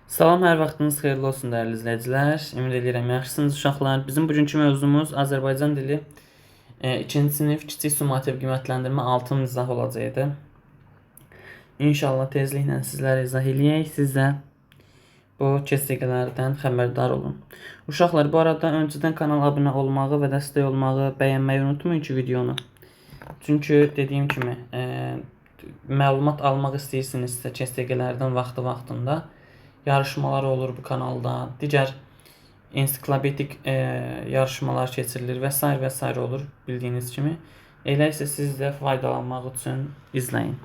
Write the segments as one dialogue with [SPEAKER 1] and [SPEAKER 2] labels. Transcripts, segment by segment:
[SPEAKER 1] Salam, hər vaxtınız xeyirli olsun dəyərli izləyicilər. Ümid edirəm yaxşısınız uşaqlar. Bizim bugünkü mövzumuz Azərbaycan dili 2-ci sinif kiçik summativ qiymətləndirmə 6 izah olacaqdı. İnşallah tezliklə sizlərə izah eləyək. Siz də bu kəsəgələrdən xəbərdar olun. Uşaqlar, bu arada öncədən kanala abunə olmağı və dəstək olmağı, bəyənməyi unutmayın ki videonu. Çünki dediyim kimi məlumat almaq istəyirsinizsə kəsəgələrdən vaxtında yarışmalar olur bu kanalda. Digər ensiklopedik yarışmalar keçirilir və s. olur bildiyiniz kimi. Elə isə siz də faydalanmaq üçün izləyin.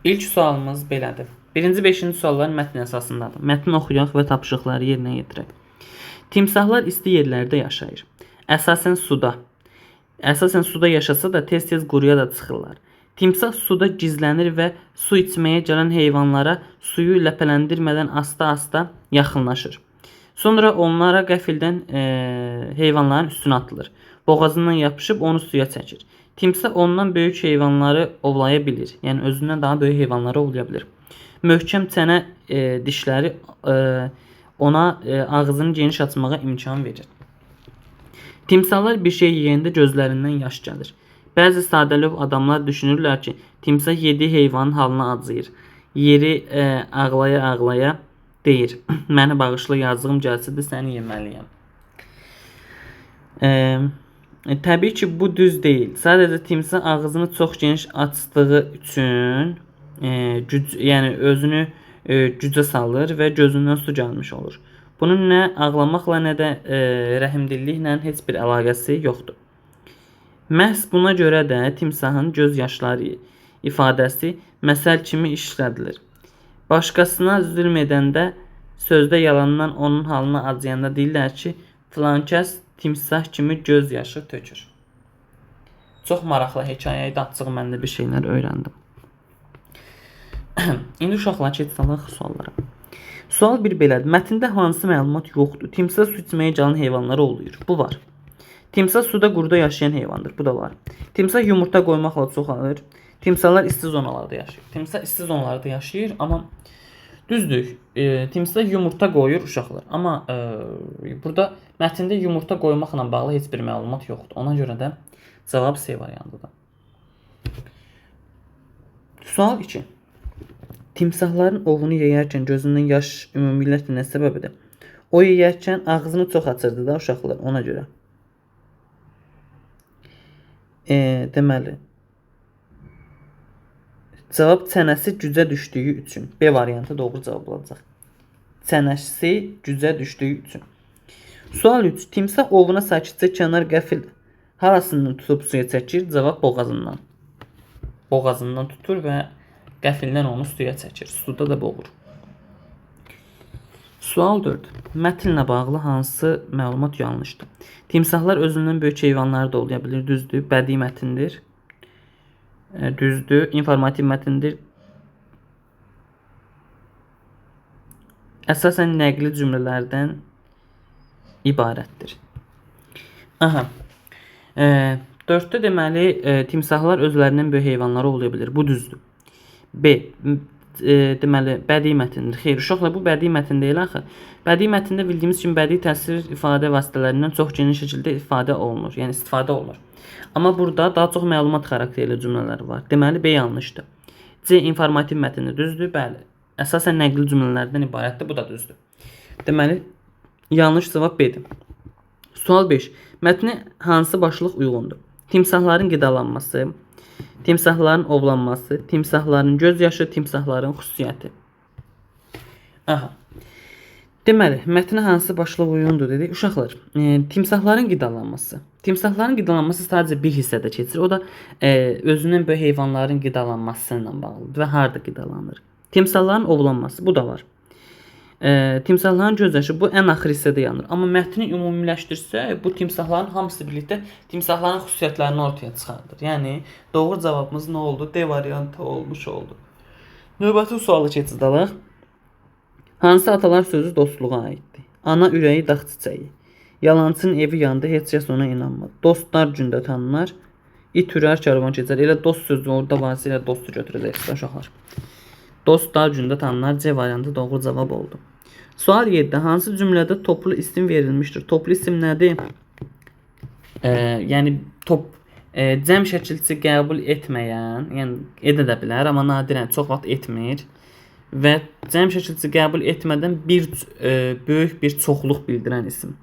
[SPEAKER 1] İlk sualımız belədir. 1-ci 5-ci suallar mətn əsasındadır. Mətni oxuyaq və tapşırıqları yerinə yetirək. Timsahlar isti yerlərdə yaşayır. Əsasən suda yaşasa da tez-tez quruya da çıxırlar. Timsah suda gizlənir və su içməyə gələn heyvanlara suyu ləpələndirmədən asta-asta yaxınlaşır. Sonra onlara qəfildən heyvanların üstünə atılır. Boğazından yapışıb onu suya çəkir. Timsah ondan böyük heyvanları ovlaya bilir. Yəni özündən daha böyük heyvanları ovlaya bilir. Möhkəm çənə dişləri ona ağzını geniş açmağa imkan verir. Timsahlar bir şey yeyəndə gözlərindən yaş gəlir. Bəzi sadəlövh adamlar düşünürlər ki, timsah yediyi heyvanın halına acıyır. Yeri ağlaya-ağlaya deyir, məni bağışla, yazığım gəlsə də səni yeməliyəm. Təbii ki, bu düz deyil. Sadəcə timsah ağzını çox geniş açdığı üçün yəni özünü gücə salır və gözündən su gəlmiş olur. Bunun nə ağlamaqla, nə də rəhimdilliklə heç bir əlaqəsi yoxdur. Məhz buna görə də timsahın göz yaşları ifadəsi məsəl kimi işlədilir. Başqasına zülm edəndə sözdə yalandan onun halına acıyanda deyirlər ki, filan kəs timsah kimi göz yaşı tökür. Çox maraqlı hekayə idi, açıq mən də bir şeylər öyrəndim. İndi uşaqlar keçsək suallara. Sual 1 belədir. Mətndə hansı məlumat yoxdur? Timsah su içməyə gələn heyvanlara ovlayır. Bu var. Timsah suda quruda yaşayan heyvandır. Bu da var. Timsah yumurta qoymaqla çoxalır. Timsahlar isti zonalarda yaşayır. Timsah isti zonalarda yaşayır, amma düzdür. Timsah yumurta qoyur uşaqlar. Amma burada mətndə yumurta qoymaqla bağlı heç bir məlumat yoxdur. Ona görə də cavab C variantıdır. Sual 2. Timsahların ovunu yeyərkən gözündən yaş ümumiyyətlə nə səbəbidir? O yeyərkən ağzını çox açırdı da uşaqlar, ona görə. Deməli, cavab çənəsi gücə düşdüyü üçün. B variantı doğru cavab olacaq. Çənəsi gücə düşdüyü üçün. Sual 3. Timsah ovuna sakitcə kənar qəfil harasından tutub suya çəkir? Cavab boğazından. Boğazından tutur və qəfildən onu suya çəkir. Suda da boğur. Sual 4. Mətnlə bağlı hansı məlumat yanlışdır? Timsahlar özündən böyük heyvanları da olaya bilir. Düzdür. Bədii mətndir. Düzdür. İnformativ mətndir. Əsasən nəqli cümlələrdən ibarətdir. Aha. 4-də deməli timsahlar özlərindən böyük heyvanları olaya bilir. Bu düzdür. B. Deməli, bədii mətndir. Xeyr, uşaqlar, bu bədii mətn deyil axı. Bədii mətndə bildiyimiz kimi bədii təsvir ifadə vasitələrindən çox geniş şəkildə istifadə olunur. Amma burada daha çox məlumat xarakterli cümlələr var. Deməli, B yanlışdır. C. İnformativ mətndir. Düzdür? Bəli. Əsasən nəqli cümlələrdən ibarətdir. Bu da düzdür. Deməli, yanlış cavab B-dir. Sual 5. Mətnə hansı başlıq uyğundur? Timsahların qidalanması, timsahların ovlanması, timsahların göz yaşı, timsahların xüsusiyyəti. Aha. Deməli, mətnə hansı başlıq uyğundur dedik? Uşaqlar, timsahların qidalanması. Timsahların qidalanması sadəcə bir hissədə keçir. O da özündən böyük heyvanların qidalanması ilə bağlıdır və harda qidalanır. Timsahların ovlanması, bu da var. Timsahların göz yaşı, bu ən axır hissədə yanır. Amma mətni ümumiləşdirsək, bu timsahların hamısı birlikdə timsahların xüsusiyyətlərini ortaya çıxardır. Yəni, doğru cavabımız nə oldu? D variantı olmuş oldu. Növbəti sualı keçirdək. Hansı atalar sözü dostluğa aiddir? Ana ürəyi dağ çiçəyi. Yalançının evi yandı, heç kəs ona inanmadı. Dostlar gündə tanınar. İt hürər, karvan keçər. Elə dost sözü orada varsa elə dostu götürəcəksiniz uşaqlar. Dostlar gündə tanınar. C variantı doğru cavab oldu. Sual 7. Hansı cümlədə toplu isim verilmişdir? Toplu isim nədir? Yəni cəm şəkilçisi qəbul etməyən, yəni edə də bilər, amma nadirən çox vaxt etmir və cəm şəkilçisi qəbul etmədən böyük bir çoxluq bildirən isim.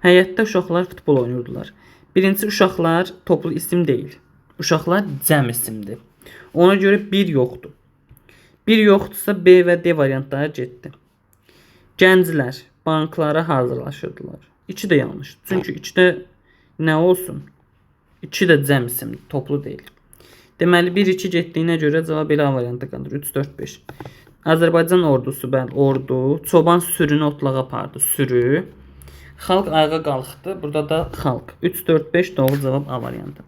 [SPEAKER 1] Həyətdə uşaqlar futbol oynayırdılar. Birinci uşaqlar toplu isim deyil. Uşaqlar cəm isimdir. Ona görə bir yoxdur. Bir yoxdursa B və D variantları getdi. Gənclər banklara hazırlaşırdılar. İki də yanlış. Çünki ikidə nə olsun? İki də cəm isimdir, toplu deyil. Deməli 1-2 getdiyinə görə cavab elə variantı qalır. 3 4 5. Azərbaycan ordusu, bəli, ordu, çoban sürünü otlağa apardı, sürü. Xalq ayağa qalxdı, burada da xalq. 3 4 5 doğru cavab A variantı.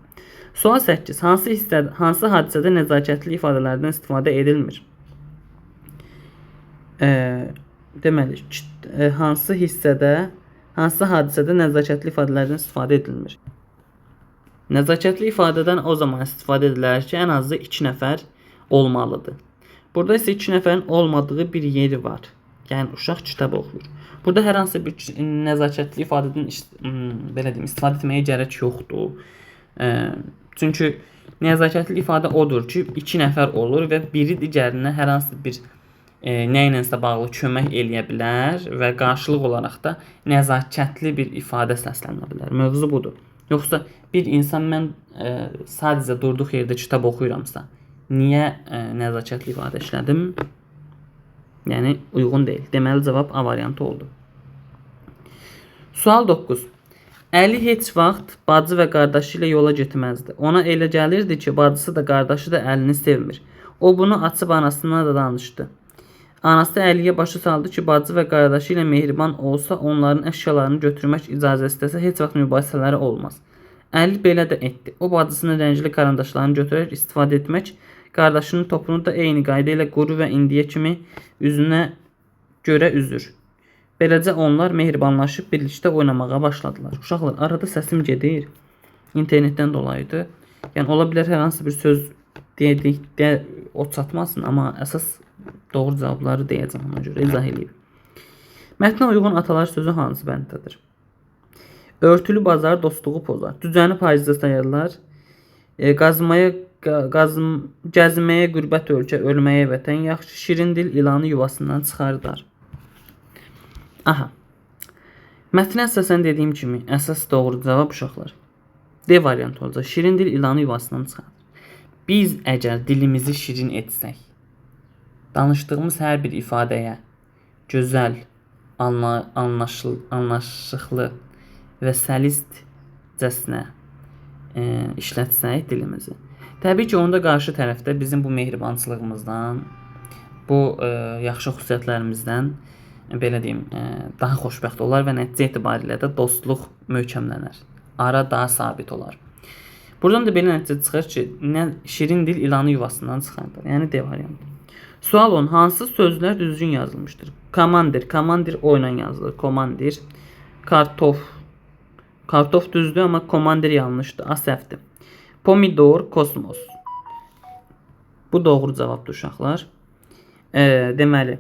[SPEAKER 1] Sual 8. Hansı hadisədə nəzakətli ifadələrdən istifadə edilmir? Deməli, hansı hadisədə nəzakətli ifadələrdən istifadə edilmir? Nəzakətli ifadədən o zaman istifadə edilər ki, ən azı 2 nəfər olmalıdır. Burada isə 2 nəfərin olmadığı bir yeri var. Yəni uşaq kitab oxuyur. Burada hər hansı bir nəzakətli ifadədən belə deyim, istifadə etməyə gərək yoxdur. Çünki nəzakətli ifadə odur ki, 2 nəfər olur və biri digərinə hər hansı bir nə ilənsə bağlı kömək eləyə bilər və qarşılıq olaraq da nəzakətli bir ifadə səslənə bilər. Mövzu budur. Yoxsa bir insan mən sadəcə durduq yerdə kitab oxuyuramsa, niyə nəzakətli ifadə işlədim? Yəni uyğun deyil. Deməli cavab A variantı oldu. Sual 9. Əli heç vaxt bacı və qardaşı ilə yola getməzdi. Ona elə gəlirdi ki, bacısı da qardaşı da Əlini sevmir. O bunu açıb anasına da danışdı. Anası Əliyə başa saldı ki, bacı və qardaşı ilə mehriban olsa, onların əşyalarını götürmək icazə istəsə, heç vaxt mübahisələri olmaz. Əli belə də etdi. O bacısının rəngli karandaşlarını götürərək istifadə etmək, qardaşının topunu da eyni qayda ilə quru və indiyə kimi üzünə görə üzür. Beləcə onlar mehribanlaşıb birlikdə oynamağa başladılar. Uşaqlar, arada səsim gedir. İnternetdən dolayıdır. Yəni ola bilər hər hansı bir söz dedikdə o çatmasın, amma əsas doğru cavabları deyəcəm, ona görə izah edeyim. Mətnə uyğun atalar sözü hansı bəndədir? Örtülü bazar dostluğu pozar. Düzəni paizdə sayarlar. Gəzməyə qürbət ölkə, ölməyə vətən yaxşı. Şirin dil ilanı yuvasından çıxardar. Aha. Mətnə əsasən dediyim kimi əsas doğru cavab uşaqlar D variantı olacaq. Şirin dil ilanı yuvasından çıxardar. Biz əgər dilimizi şirin etsək, danışdığımız hər bir ifadəyə gözəl, anlaşıqlı və səlistcəsinə işlətsək dilimizi. Təbii ki, onda qarşı tərəfdə bizim bu mehribançılığımızdan, bu yaxşı xüsusiyyətlərimizdən belə deyim, daha xoşbəxt olar və nəticə etibarilə də dostluq möhkəmlənər. Ara daha sabit olar. Buradan da belə nəticə çıxır ki, şirin dil ilanı yuvasından çıxardır. Yəni D variantı. Sual 10. Hansı sözlər düzgün yazılmışdır? Komandir. Komandir oyla yazılır. Komandir. Kartof. Kartof düzdür, amma komandir yanlışdır. A səhvdir. Pomidor. Kosmos. Bu doğru cavabdır uşaqlar. Deməli,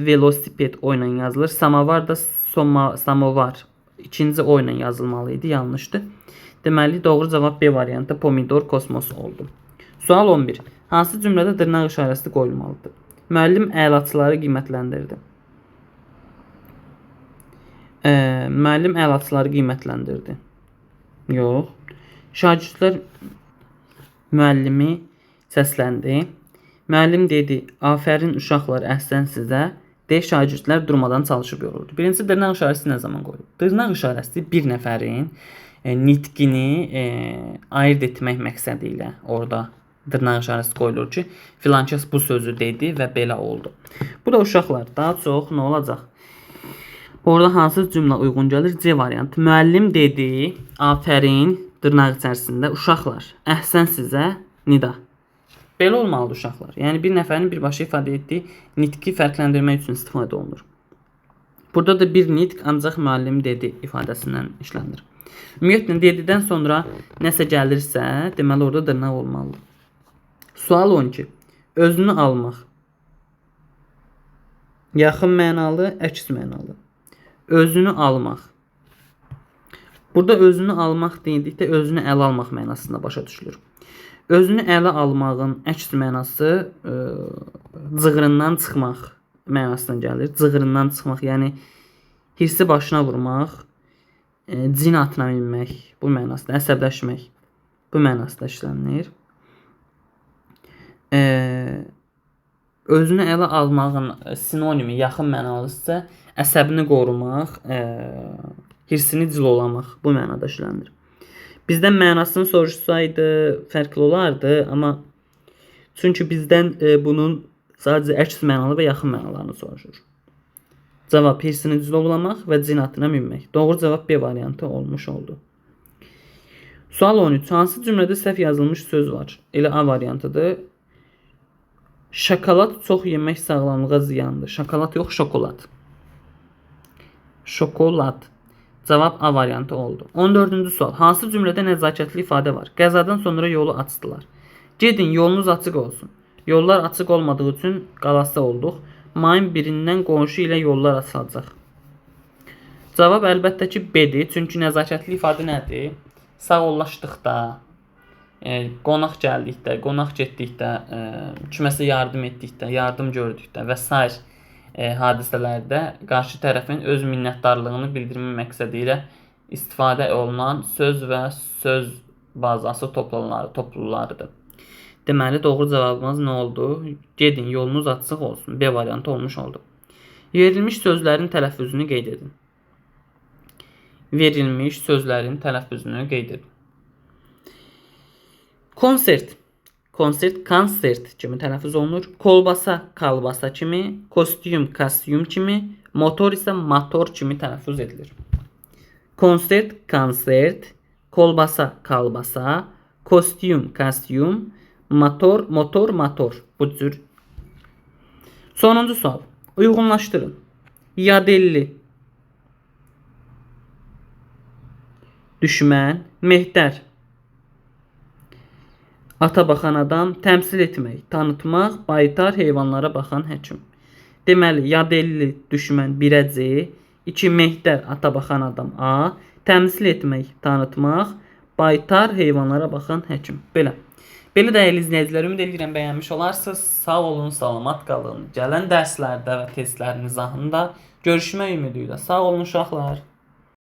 [SPEAKER 1] velosiped oyla yazılır. Samavar da samovar. İkinci oyla yazılmalıydı. Yanlışdır. Deməli, doğru cavab B variantı pomidor, kosmos oldu. Sual 11. Hansı cümlədə dırnaq işarəsi qoyulmalıdır? Müəllim əlaçıları qiymətləndirdi. Müəllim əlaçıları qiymətləndirdi. Yox. Şagirdlər müəllimi səsləndi. Müəllim dedi, afərin uşaqlar, əhsən sizə. D. Şagirdlər durmadan çalışıb yoruldu. Birinci dırnaq işarəsi nə zaman qoyulur? Dırnaq işarəsi bir nəfərin nitqini ayırt etmək məqsədi ilə orada dırnaq işarəsi qoyulur ki, filankəs bu sözü dedi və belə oldu. Bu da uşaqlar daha çox nə olacaq? Orada hansı cümlə uyğun gəlir? C variantı. Müəllim dedi, afərin dırnaq içərisində uşaqlar, əhsən sizə nida. Belə olmalıdır uşaqlar. Yəni bir nəfərin birbaşa ifadə etdiyi nitqi fərqləndirmək üçün istifadə olunur. Burada da bir nitq ancaq müəllim dedi ifadəsindən işlənir. Ümumiyyətlə dedidən sonra nəsə gəlirsə, deməli orada dırnaq olmalıdır. Sual 12. Özünü almaq. Yaxın mənalı, əks mənalı. Özünü almaq. Burada özünü almaq deyildikdə özünü ələ almaq mənasında başa düşülür. Özünü ələ almağın əks mənası cığırından çıxmaq mənasına gəlir. Cığırından çıxmaq, yəni hirsi başına vurmaq, cin atına minmək bu mənasında, əsəbləşmək bu mənasında işlənilir. Özünü ələ almağın sinonimi yaxın mənalısı əsəbini qorumaq, hirsini cilolamaq bu mənada işlənilir. Bizdən mənasını soruşsaydı fərqli olardı, amma çünki bizdən bunun sadəcə əks mənalı və yaxın mənalarını soruşur. Cavab hirsini cilolamaq və cin atına minmək. Doğru cavab B variantı olmuş oldu. Sual 13. Hansı cümlədə səhv yazılmış söz var? Elə A variantıdır. Şokolad çox yemək sağlamlığa ziyandır. Şokolad yox, şokolad. Şokolad. Cavab A variantı oldu. 14-cü sual. Hansı cümlədə nəzakətli ifadə var? Qəzadan sonra yolu açdılar. Gedin, yolunuz açıq olsun. Yollar açıq olmadığı üçün qalası olduq. Mayın 1-dən qonşu ilə yollar açılacaq. Cavab əlbəttə ki B-dir. Çünki nəzakətli ifadə nədir? Sağollaşdıqda, qonaq gəldikdə, qonaq getdikdə, kiməsə yardım etdikdə, yardım gördükdə və s. hadisələrdə qarşı tərəfin öz minnətdarlığını bildirmə məqsədi ilə istifadə olunan söz və söz bazası toplularıdır. Deməli, doğru cavabımız nə oldu? Gedin, yolunuz açıq olsun. B variantı olmuş oldu. Verilmiş sözlərin tələffüzünü qeyd edin. Verilmiş sözlərin tələffüzünü qeyd edin. Konsert. Konsert kimi tələffüz olunur. Kolbasa, kalbasa kimi, kostyum, kimi, motor isə motor kimi tələffüz edilir. Konsert, kolbasa, kalbasa, kostyum, motor. Bu cür. Sonuncu sual. Uyğunlaşdırın. Yadelli. Düşmən, mehdər. Ata baxan adam, təmsil etmək, tanıtmaq, baytar, heyvanlara baxan həkim. Deməli, yadelli, düşmən 1-ə C, 2 mehdər, ata baxan adam A, təmsil etmək, tanıtmaq, baytar, heyvanlara baxan həkim. Belə. Belə dəyərli izləyicilər, ümid edirəm bəyənmiş olarsınız. Sağ olun, salamat qalın. Gələn dərslərdə və testlərin izahında görüşmək ümidi ilə. Sağ olun uşaqlar.